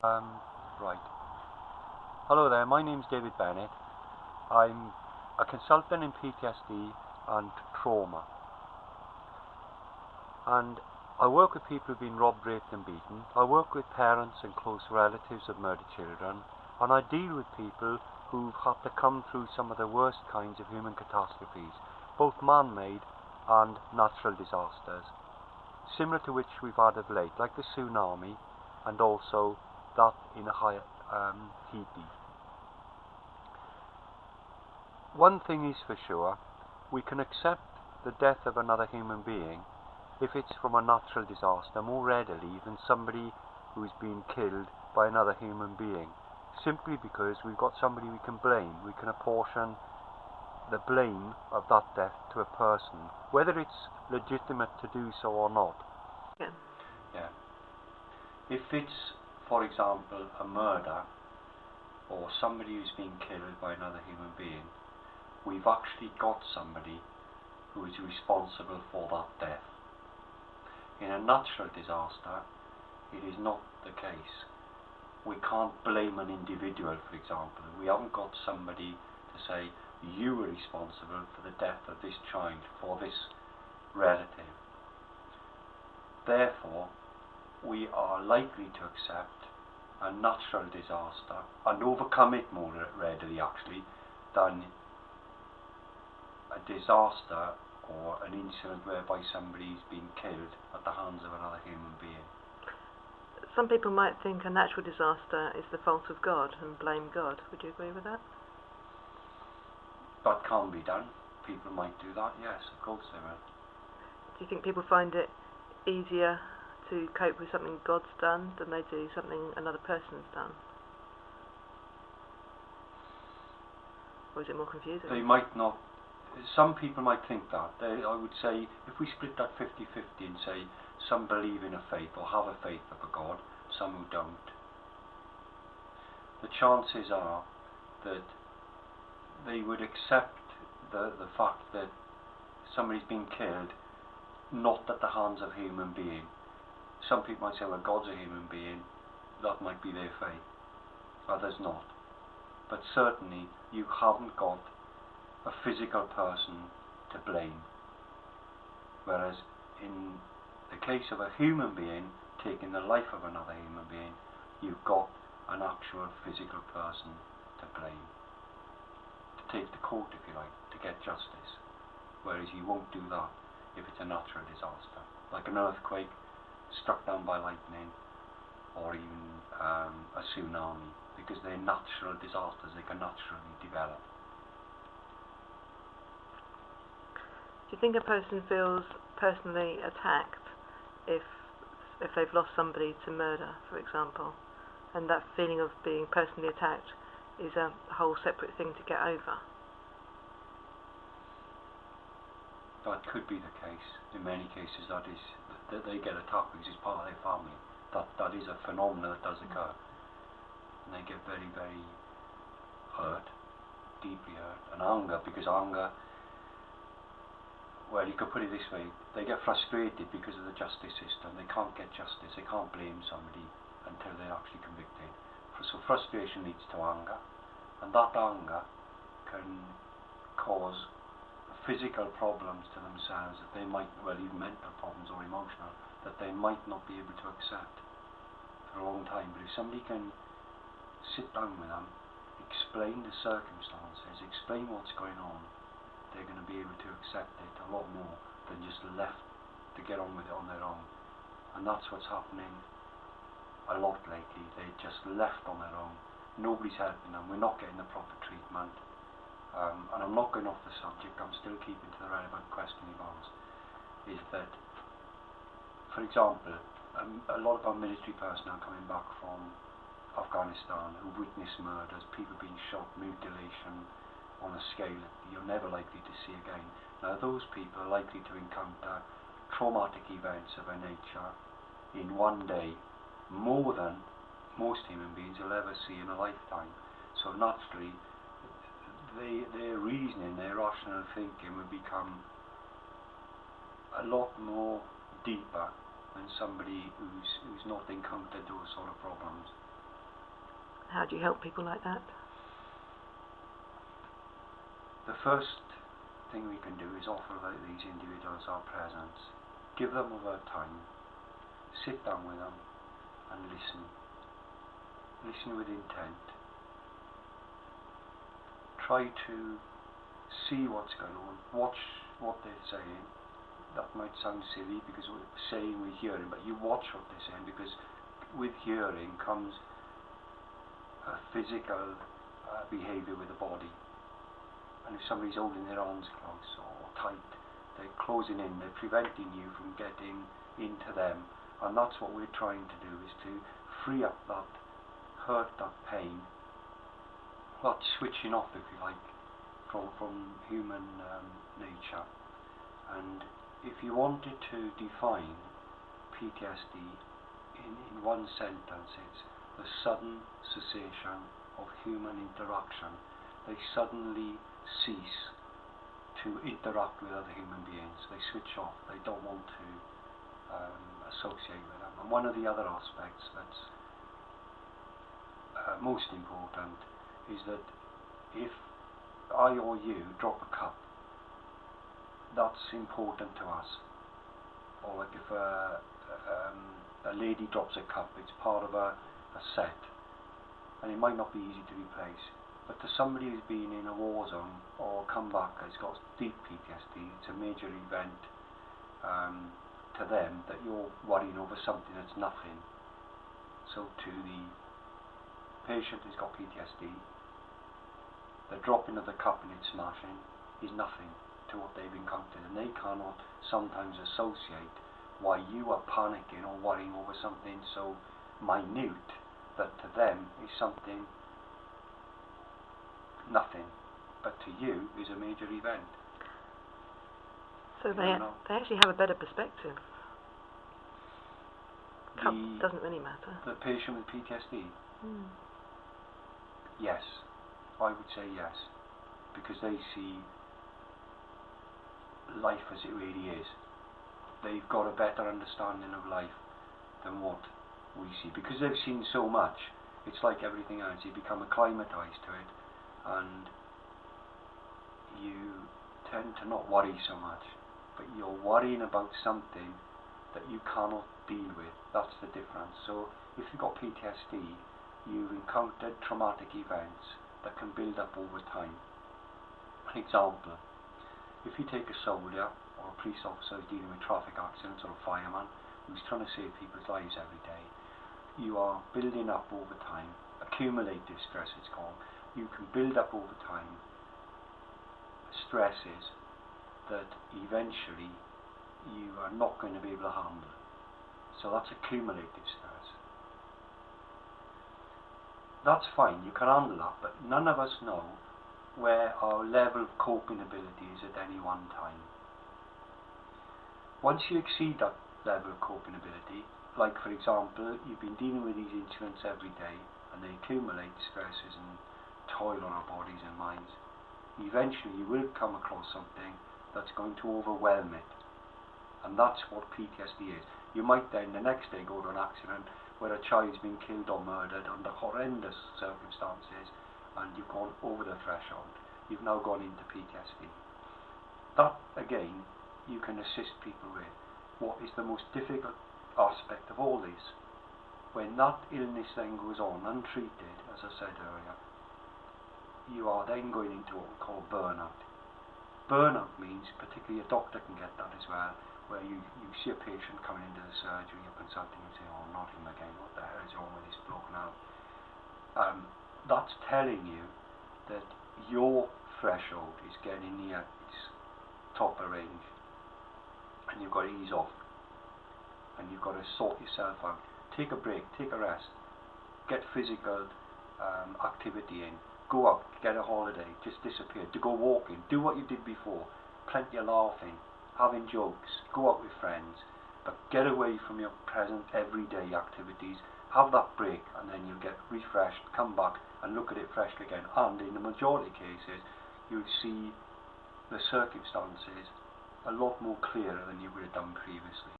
Right. Hello there, my name's David Bennett. I'm a consultant in PTSD and trauma. And I work with people who've been robbed, raped and beaten. I work with parents and close relatives of murdered children. And I deal with people who've had to come through some of the worst kinds of human catastrophes, both man-made and natural disasters, similar to which we've had of late, like the tsunami and also that in Haiti. One thing is for sure, we can accept the death of another human being if it's from a natural disaster more readily than somebody who's been killed by another human being, simply because we've got somebody we can blame. We can apportion the blame of that death to a person, whether it's legitimate to do so or not. Yeah. If it's, for example, a murder or somebody who's been killed by another human being, we've actually got somebody who is responsible for that death. In a natural disaster, it is not the case. We can't blame an individual, for example. We haven't got somebody to say, you were responsible for the death of this child, for this relative. Therefore, we are likely to accept a natural disaster and overcome it more readily, actually, than a disaster or an incident whereby somebody's been killed at the hands of another human being. Some people might think a natural disaster is the fault of God and blame God. Would you agree with that? That can be done. People might do that, yes, of course they will. Do you think people find it easier to cope with something God's done than they do something another person's done? Or is it more confusing? They might not. Some people might think that. I would say, if we split that 50-50 and say some believe in a faith or have a faith of a God, some who don't, the chances are that they would accept the fact that somebody's been killed not at the hands of a human being. Some people might say, well, God's a human being, that might be their faith. Others not. But certainly you haven't got a physical person to blame. Whereas in the case of a human being taking the life of another human being, you've got an actual physical person to blame, to take to court, if you like, to get justice. Whereas you won't do that if it's a natural disaster, like an earthquake struck down by lightning, or even a tsunami, because they're natural disasters, they can naturally develop. Do you think a person feels personally attacked if they've lost somebody to murder, for example, and that feeling of being personally attacked is a whole separate thing to get over? That could be the case. In many cases, that they get attacked because it's part of their family. That is a phenomenon that does occur, and they get very, very hurt, deeply hurt, and anger, because anger, well, you could put it this way, they get frustrated because of the justice system. They can't get justice, they can't blame somebody until they're actually convicted. So frustration leads to anger, and that anger can cause physical problems to themselves that they might, well, even mental problems or emotional, that they might not be able to accept for a long time. But if somebody can sit down with them, explain the circumstances, explain what's going on, they're going to be able to accept it a lot more than just left to get on with it on their own. And that's what's happening a lot lately. They're just left on their own. Nobody's helping them. We're not getting the proper treatment. And I'm not going off the subject, I'm still keeping to the relevant question you've asked, is that, for example, a lot of our military personnel coming back from Afghanistan who witnessed murders, people being shot, mutilation on a scale that you're never likely to see again. Now those people are likely to encounter traumatic events of a nature in one day more than most human beings will ever see in a lifetime. So naturally, their reasoning, their rational thinking will become a lot more deeper than somebody who's not encountered those sort of problems. How do you help people like that? The first thing we can do is offer these individuals our presence. Give them of our time. Sit down with them and listen. Listen with intent. Try to see what's going on. Watch what they're saying. That might sound silly because we're saying we're hearing, but you watch what they're saying, because with hearing comes a physical behaviour with the body. And if somebody's holding their arms close or tight, they're closing in, they're preventing you from getting into them. And that's what we're trying to do, is to free up that hurt, that pain, that switching off, if you like, from human nature. And if you wanted to define PTSD in one sentence, it's the sudden cessation of human interaction. They suddenly cease to interact with other human beings. They switch off. They don't want to associate with them. And one of the other aspects that's most important is that if I or you drop a cup, that's important to us. Or like if a lady drops a cup, it's part of a set, and it might not be easy to replace. But to somebody who's been in a war zone or come back, has got deep PTSD, it's a major event to them, that you're worrying over something that's nothing. So to the patient who's got PTSD, the dropping of the cup and it smashing is nothing to what they've encountered, and they cannot sometimes associate why you are panicking or worrying over something so minute that to them is something nothing, but to you is a major event. So they actually have a better perspective. Cup doesn't really matter. The patient with PTSD? Yes, I would say yes, because they see life as it really is. They've got a better understanding of life than what we see, because they've seen so much. It's like everything else, you become acclimatized to it, and you tend to not worry so much, but you're worrying about something that you cannot deal with. That's the difference. So if you've got PTSD, you've encountered traumatic events that can build up over time. An example, if you take a soldier or a police officer who's dealing with traffic accidents, or a fireman who's trying to save people's lives every day, you are building up over time. Accumulative stress, it's called. You can build up over time stresses that eventually you are not going to be able to handle. So that's accumulative stress. That's fine, you can handle that, but none of us know where our level of coping ability is at any one time. Once you exceed that level of coping ability, like for example, you've been dealing with these incidents every day, and they accumulate stresses and toil on our bodies and minds, eventually you will come across something that's going to overwhelm it. And that's what PTSD is. You might then the next day go to an accident where a child's been killed or murdered under horrendous circumstances, and you've gone over the threshold. You've now gone into PTSD. That again you can assist people with. What is the most difficult aspect of all this? When that illness then goes on untreated, as I said earlier, you are then going into what we call burnout. Burnout means, particularly a doctor can get that as well, where you see a patient coming into the surgery, you're consulting and say, oh, not him again, what the hell is wrong with this bloke now? That's telling you that your threshold is getting near its top of range, and you've got to ease off, and you've got to sort yourself out. Take a break, take a rest, get physical activity in, go out, get a holiday, just disappear, to go walking, do what you did before, plenty of laughing, having jokes, go out with friends, but get away from your present everyday activities, have that break, and then you'll get refreshed, come back and look at it freshly again, and in the majority of cases you'll see the circumstances a lot more clearer than you would have done previously.